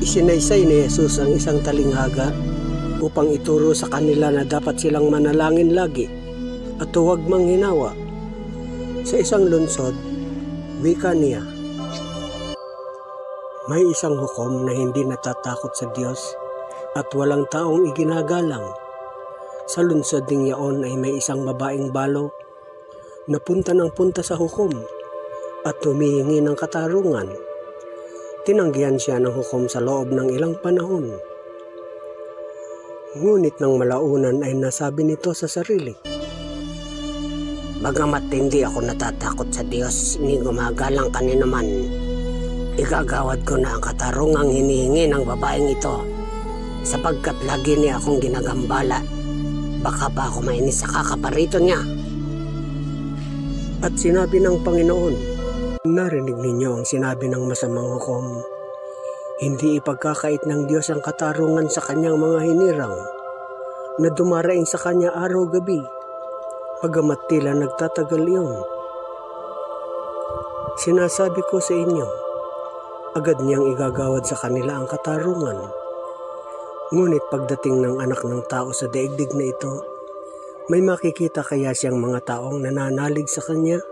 Isinaysay ni Jesus ang isang talinghaga upang ituro sa kanila na dapat silang manalangin lagi at huwag manghinawa. Sa isang lungsod, wika niya, may isang hukom na hindi natatakot sa Diyos at walang taong iginagalang. Sa lungsod ding yaon ay may isang babaeng balo na punta ng punta sa hukom at humihingi ng katarungan. Tinanggihan siya ng hukom sa loob ng ilang panahon. Ngunit nang malaunan ay nasabi nito sa sarili, "Bagamat hindi ako natatakot sa Diyos, ni gumagalang kanino man, igagawad ko na ang katarungang hinihingi ng babaeng ito, sapagkat lagi niya akong ginagambala. Baka pa ako mainis sa kakaparito niya." At sinabi ng Panginoon, "Narinig ninyo ang sinabi ng masamang hukom. Hindi ipagkakait ng Diyos ang katarungan sa kanyang mga hinirang na dumaraing sa kanya araw-gabi, bagamat tila nagtatagal iyon. Sinasabi ko sa inyo, agad niyang igagawad sa kanila ang katarungan. Ngunit pagdating ng anak ng tao sa daigdig na ito, may makikita kaya siyang mga taong nananalig sa kanya?"